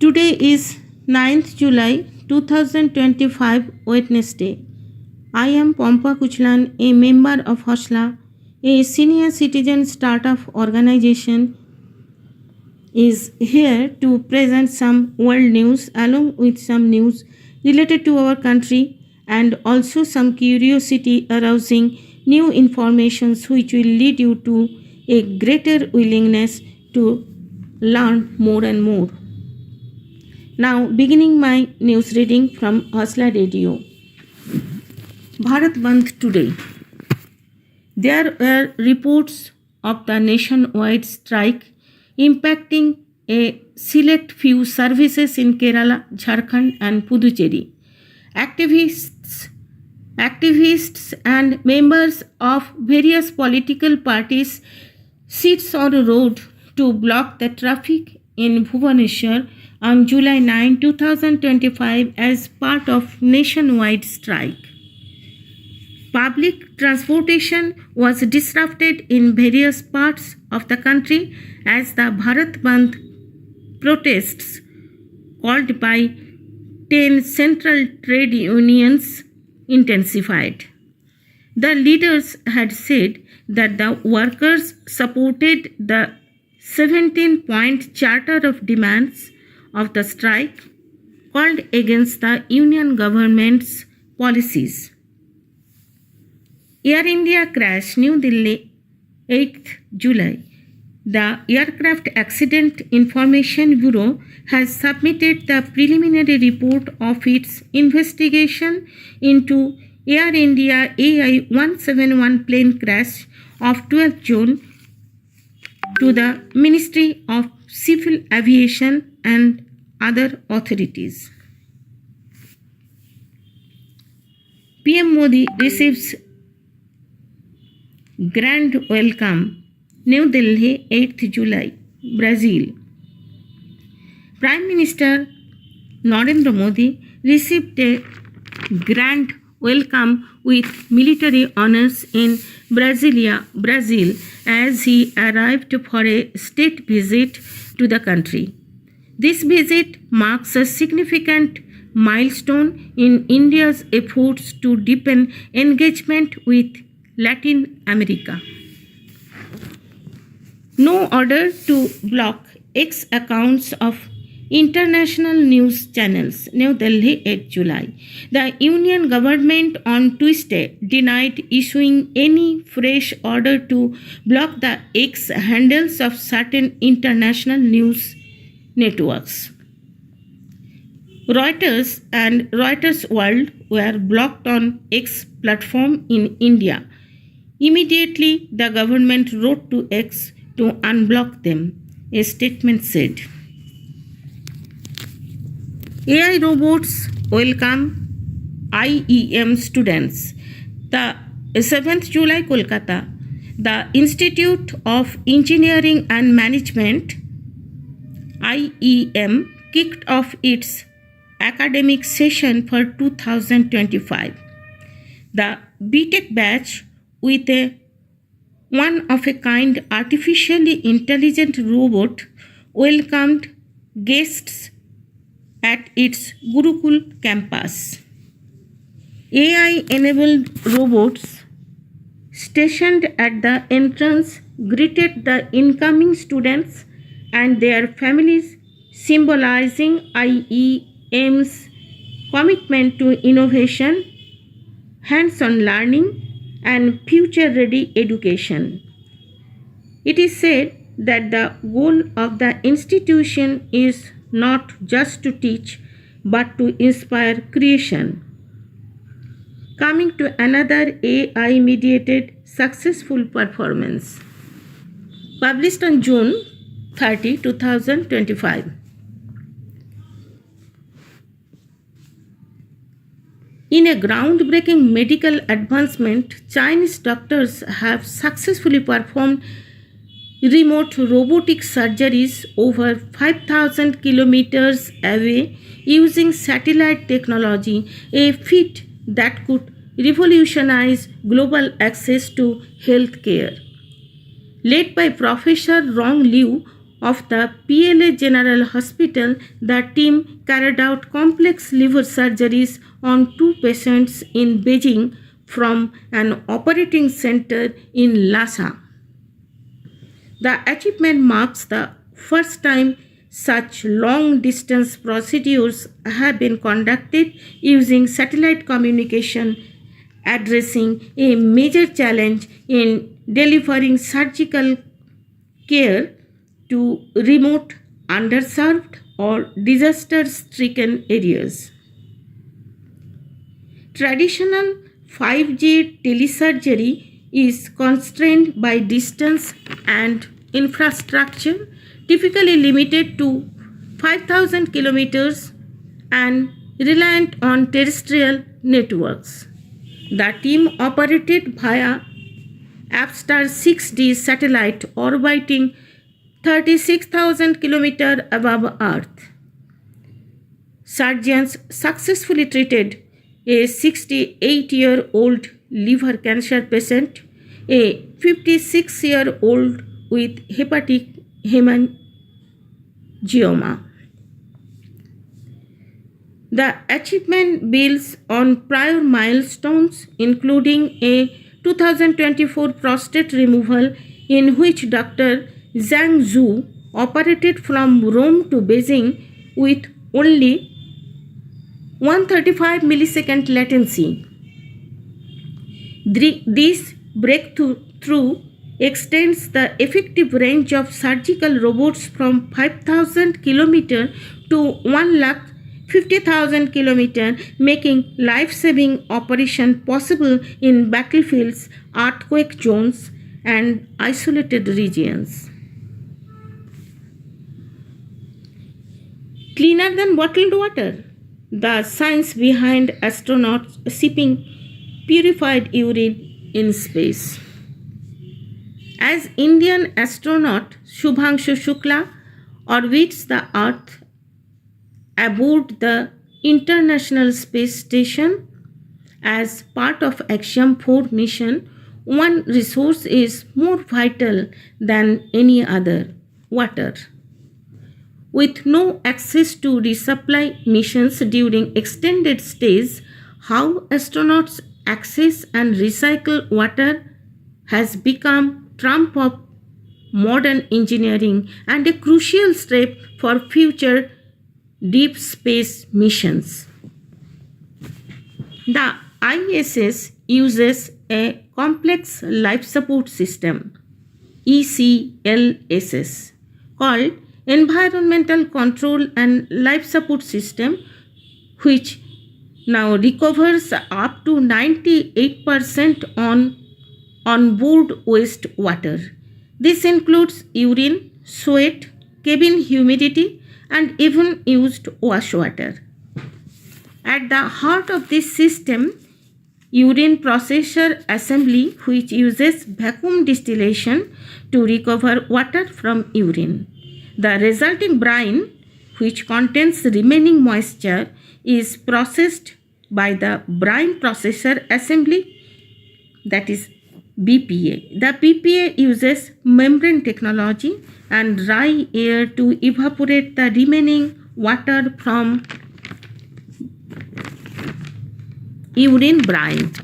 Today is 9th July 2025, Wednesday. I am Pampa Kuchlan, a member of Hosla, a senior citizen startup organization, is here to present some world news along with some news related to our country and also some curiosity arousing new informations which will lead you to a greater willingness to learn more and more. Now, beginning my news reading from Hosla Radio. Bharat Bandh today. There were reports of the nationwide strike impacting a select few services in Kerala, Jharkhand and Puducherry. Activists and members of various political parties sits on the road to block the traffic in Bhubaneswar on July 9, 2025 as part of nationwide strike. Public transportation was disrupted in various parts of the country as the Bharat Bandh protests called by 10 central trade unions intensified. The leaders had said that the workers supported the 17-point charter of demands of the strike called against the union government's policies. Air India crash, New Delhi, 8th July. The Aircraft Accident Information Bureau has submitted the preliminary report of its investigation into Air India AI-171 plane crash of 12 June to the Ministry of Civil Aviation and other authorities. PM Modi receives grand welcome, New Delhi, 8th July, Brazil. Prime Minister Narendra Modi received a grand welcome with military honors in Brasilia, Brazil, as he arrived for a state visit to the country. This visit marks a significant milestone in India's efforts to deepen engagement with Latin America. No order to block X accounts of international news channels, New Delhi, 8 July. The Union government on Tuesday denied issuing any fresh order to block the X handles of certain international news networks. Reuters and Reuters World were blocked on X platform in India. Immediately, the government wrote to X to unblock them, a statement said. AI robots welcome IEM students. The 7th July, Kolkata. The Institute of Engineering and Management, IEM, kicked off its academic session for 2025. The BTech batch with a one-of-a-kind artificially intelligent robot welcomed guests at its Gurukul campus. AI-enabled robots stationed at the entrance greeted the incoming students and their families, symbolizing IEM's commitment to innovation, hands-on learning, and future-ready education. It is said that the goal of the institution is not just to teach but to inspire creation. Coming to another AI-mediated successful performance. Published on June 30, 2025. In a groundbreaking medical advancement, Chinese doctors have successfully performed remote robotic surgeries over 5,000 kilometers away using satellite technology, a feat that could revolutionize global access to health care. Led by Professor Rong Liu, of the PLA General Hospital, the team carried out complex liver surgeries on 2 patients in Beijing from an operating center in Lhasa. The achievement marks the first time such long-distance procedures have been conducted using satellite communication, addressing a major challenge in delivering surgical care to remote, underserved, or disaster-stricken areas. Traditional 5G telesurgery is constrained by distance and infrastructure, typically limited to 5,000 kilometers and reliant on terrestrial networks. The team operated via Apstar 6D satellite orbiting 36,000 kilometers above Earth. Surgeons successfully treated a 68-year-old liver cancer patient, a 56-year-old with hepatic hemangioma. The achievement builds on prior milestones, including a 2024 prostate removal in which Dr. Zhang Zhu operated from Rome to Beijing with only 135 millisecond latency. This breakthrough extends the effective range of surgical robots from 5,000 km to 150,000 km, making life-saving operation possible in battlefields, earthquake zones, and isolated regions. Cleaner than bottled water. The science behind astronauts sipping purified urine in space. As Indian astronaut Shubhangshu Shukla orbits the Earth aboard the International Space Station as part of Axiom 4 mission, one resource is more vital than any other: water. With no access to resupply missions during extended stays, how astronauts access and recycle water has become trump of modern engineering and a crucial step for future deep space missions. The ISS uses a complex life support system, ECLSS, called Environmental Control and Life Support System, which now recovers up to 98% on board waste water. This includes urine, sweat, cabin humidity, and even used wash water. At the heart of this system, urine processor assembly, which uses vacuum distillation to recover water from urine. The resulting brine, which contains remaining moisture, is processed by the brine processor assembly, that is BPA. The BPA uses membrane technology and dry air to evaporate the remaining water from urine brine.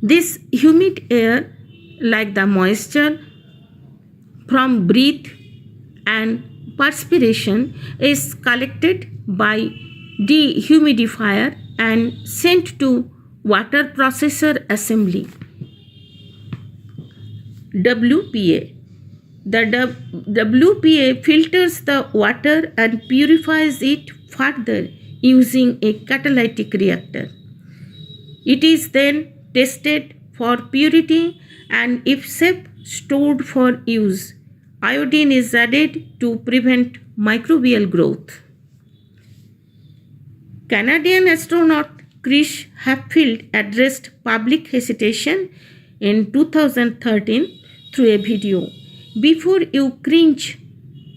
This humid air, like the moisture from breath and perspiration, is collected by dehumidifier and sent to water processor assembly, WPA. The WPA filters the water and purifies it further using a catalytic reactor. It is then tested for purity and, if safe, stored for use. Iodine is added to prevent microbial growth. Canadian astronaut Chris Hadfield addressed public hesitation in 2013 through a video. Before you cringe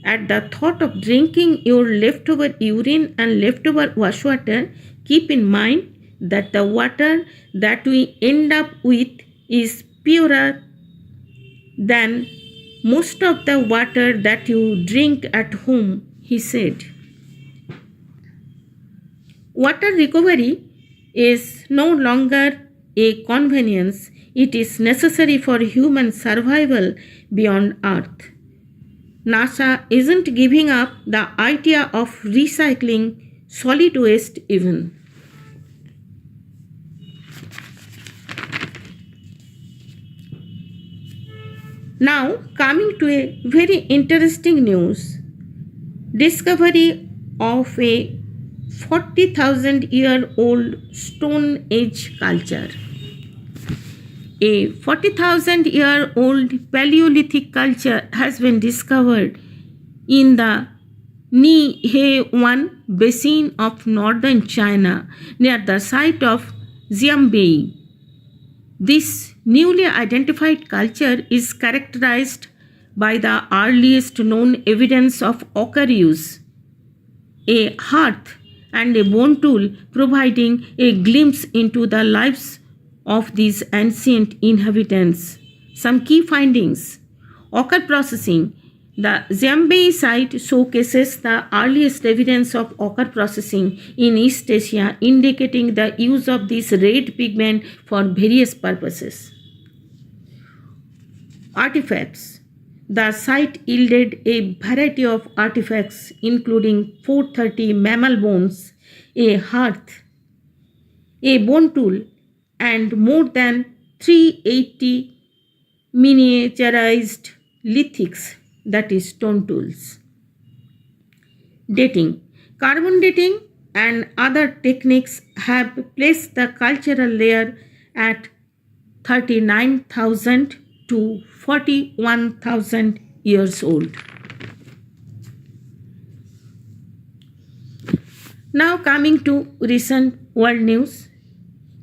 at the thought of drinking your leftover urine and leftover wash water, keep in mind that the water that we end up with is purer than most of the water that you drink at home, he said. Water recovery is no longer a convenience, it is necessary for human survival beyond Earth. NASA isn't giving up the idea of recycling solid waste even. Now coming to a very interesting news. Discovery of a 40,000-year-old Stone Age culture. A 40,000-year-old Paleolithic culture has been discovered in the Nihe-1 basin of northern China near the site of Xianbei. This newly identified culture is characterized by the earliest known evidence of ochre use, a hearth and a bone tool providing a glimpse into the lives of these ancient inhabitants. Some key findings. Ochre processing. The Xianbei site showcases the earliest evidence of ochre processing in East Asia, indicating the use of this red pigment for various purposes. Artifacts. The site yielded a variety of artifacts, including 430 mammal bones, a hearth, a bone tool, and more than 380 miniaturized lithics, that is, stone tools. Dating. Carbon dating and other techniques have placed the cultural layer at 39,000 to 41,000 years old. Now coming to recent world news,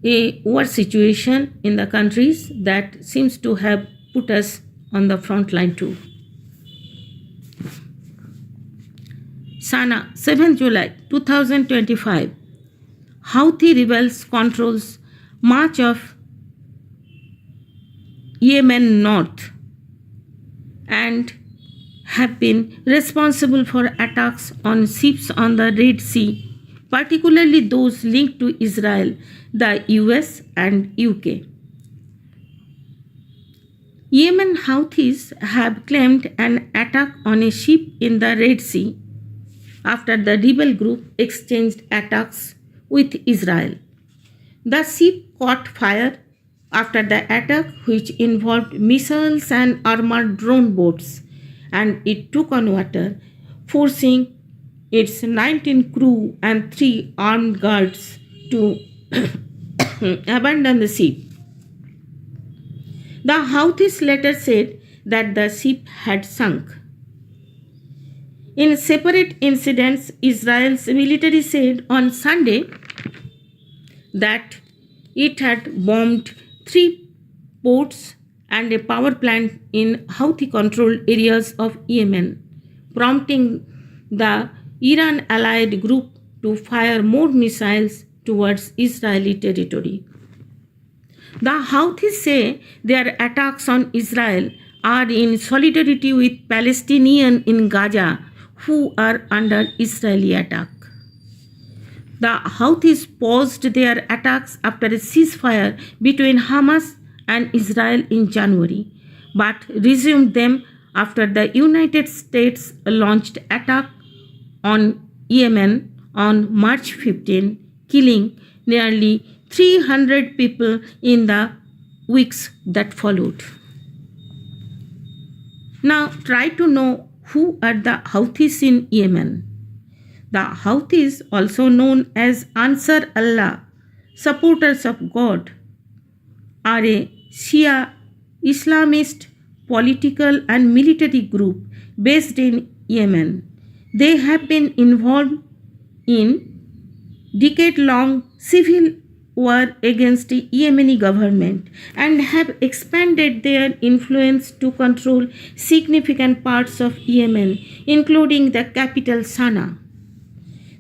a war situation in the countries that seems to have put us on the front line too. Sana, 7th July 2025. Houthi rebels controls much of Yemen north and have been responsible for attacks on ships on the Red Sea, particularly those linked to Israel, the US and UK. Yemen Houthis have claimed an attack on a ship in the Red Sea after the rebel group exchanged attacks with Israel. The ship caught fire after the attack, which involved missiles and armored drone boats, and it took on water, forcing its 19 crew and 3 armed guards to abandon the ship. The Houthis later said that the ship had sunk. In separate incidents, Israel's military said on Sunday that it had bombed 3 ports and a power plant in Houthi-controlled areas of Yemen, prompting the Iran-allied group to fire more missiles towards Israeli territory. The Houthis say their attacks on Israel are in solidarity with Palestinians in Gaza who are under Israeli attack. The Houthis paused their attacks after a ceasefire between Hamas and Israel in January, but resumed them after the United States launched attack on Yemen on March 15, killing nearly 300 people in the weeks that followed. Now try to know who are the Houthis in Yemen. The Houthis, also known as Ansar Allah, supporters of God, are a Shia Islamist political and military group based in Yemen. They have been involved in decade-long civil war against the Yemeni government and have expanded their influence to control significant parts of Yemen, including the capital Sana'a.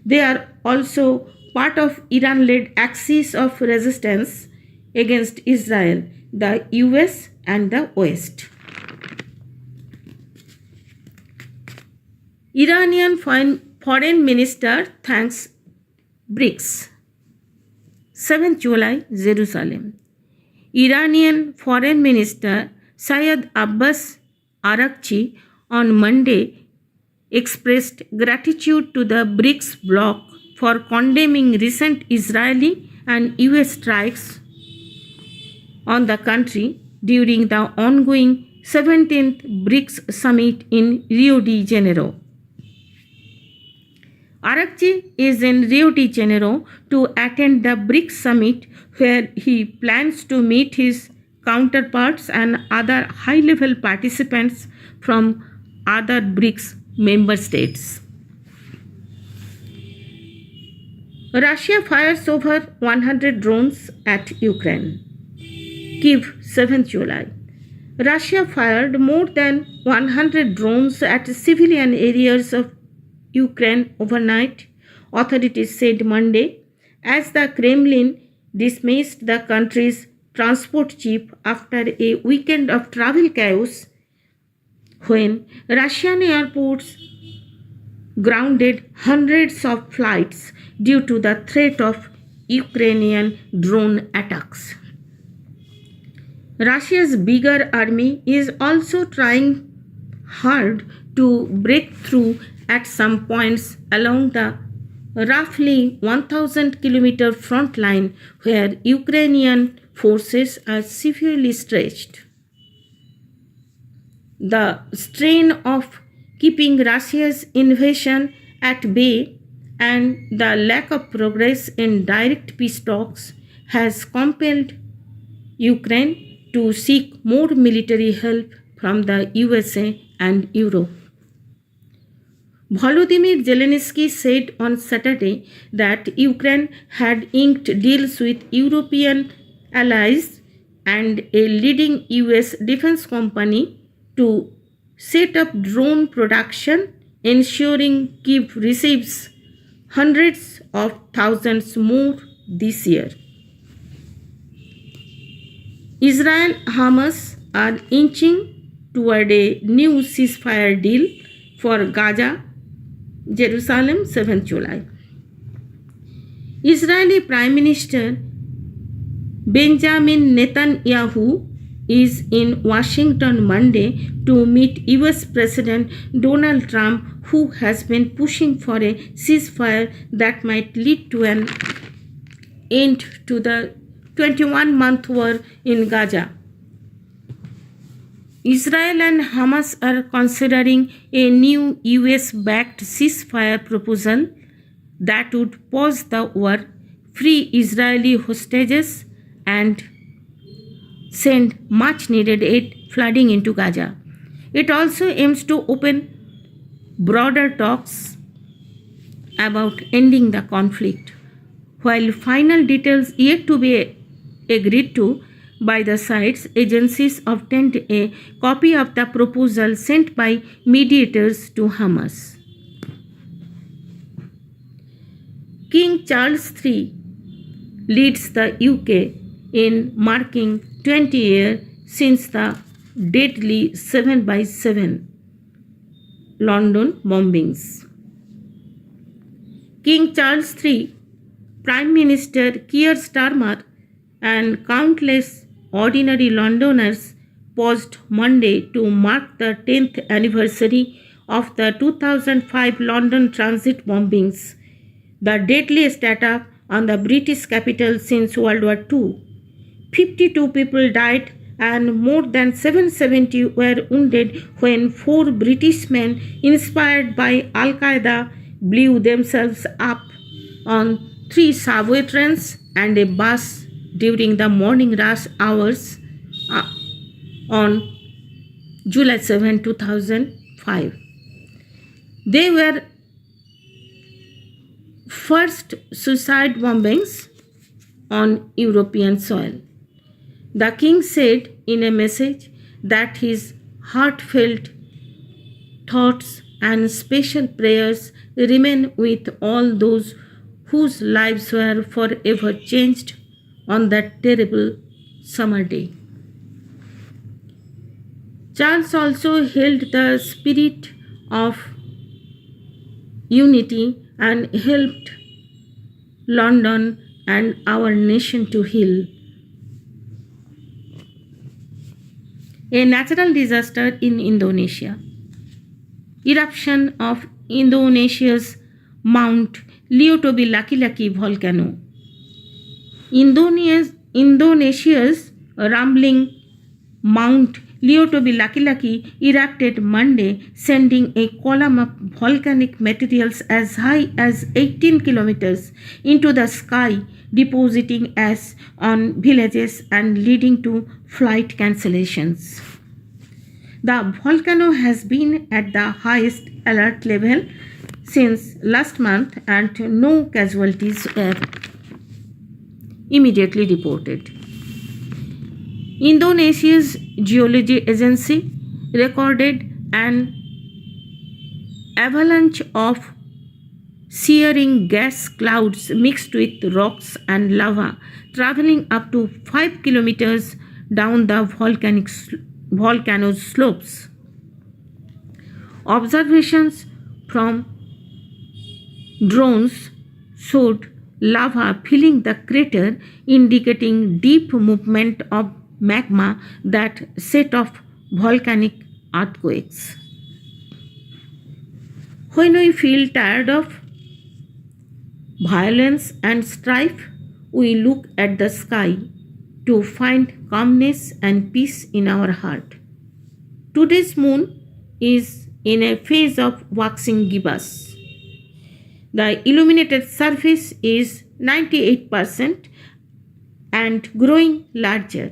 They are also part of Iran-led axis of resistance against Israel, the US and the West. Iranian Foreign Minister thanks BRICS. 7th July, Jerusalem. Iranian Foreign Minister Syed Abbas Araghchi on Monday expressed gratitude to the BRICS bloc for condemning recent Israeli and US strikes on the country during the ongoing 17th BRICS summit in Rio de Janeiro. Araghchi is in Rio de Janeiro to attend the BRICS summit, where he plans to meet his counterparts and other high-level participants from other BRICS member states. Russia fires over 100 drones at Ukraine. Kyiv, 7th July. Russia fired more than 100 drones at civilian areas of Ukraine overnight, authorities said Monday, as the Kremlin dismissed the country's transport chief after a weekend of travel chaos when Russian airports grounded hundreds of flights due to the threat of Ukrainian drone attacks. Russia's bigger army is also trying hard to break through at some points along the roughly 1,000-kilometer front line where Ukrainian forces are severely stretched. The strain of keeping Russia's invasion at bay and the lack of progress in direct peace talks has compelled Ukraine to seek more military help from the USA and Europe. Volodymyr Zelensky said on Saturday that Ukraine had inked deals with European allies and a leading US defense company to set up drone production, ensuring Kyiv receives hundreds of thousands more this year. Israel and Hamas are inching toward a new ceasefire deal for Gaza, Jerusalem, 7th July. Israeli Prime Minister Benjamin Netanyahu is in Washington Monday to meet US President Donald Trump, who has been pushing for a ceasefire that might lead to an end to the 21-month war in Gaza. Israel and Hamas are considering a new US-backed ceasefire proposal that would pause the war, free Israeli hostages, and send much-needed aid flooding into Gaza. It also aims to open broader talks about ending the conflict. While final details yet to be agreed to by the sides, agencies obtained a copy of the proposal sent by mediators to Hamas. King Charles III leads the UK in marking 20 years since the deadly 7/7 London bombings. King Charles III, Prime Minister Keir Starmer, and countless ordinary Londoners paused Monday to mark the 10th anniversary of the 2005 London transit bombings, the deadliest attack on the British capital since World War II. 52 people died and more than 770 were wounded when 4 British men inspired by Al-Qaeda blew themselves up on 3 subway trains and a bus during the morning rush hours on July 7, 2005. They were first suicide bombings on European soil. The king said in a message that his heartfelt thoughts and special prayers remain with all those whose lives were forever changed on that terrible summer day. Charles also held the spirit of unity and helped London and our nation to heal. A natural disaster in Indonesia. Eruption of Indonesia's Mount Laki volcano. Indonesia's rumbling Mount Laki erupted Monday, sending a column of volcanic materials as high as 18 kilometers into the sky, depositing ash on villages and leading to flight cancellations. The volcano has been at the highest alert level since last month and no casualties were immediately reported. Indonesia's geology agency recorded an avalanche of searing gas clouds mixed with rocks and lava traveling up to 5 kilometers down the volcano's slopes. Observations from drones showed lava filling the crater, indicating deep movement of magma that set off volcanic earthquakes. When we feel tired of violence and strife, we look at the sky to find calmness and peace in our heart. Today's moon is in a phase of waxing gibbous. The illuminated surface is 98% and growing larger.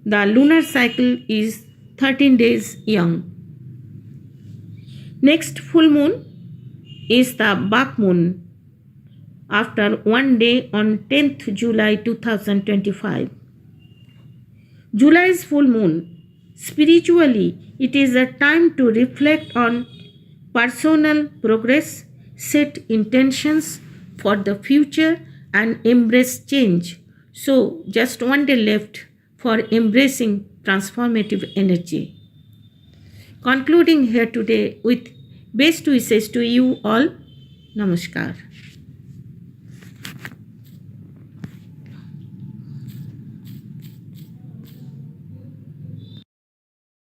The lunar cycle is 13 days young. Next full moon is the Bak moon after one day on 10th July 2025. July's full moon. Spiritually, it is a time to reflect on personal progress, set intentions for the future, and embrace change. So, just one day left for embracing transformative energy. Concluding here today with best wishes to you all. Namaskar.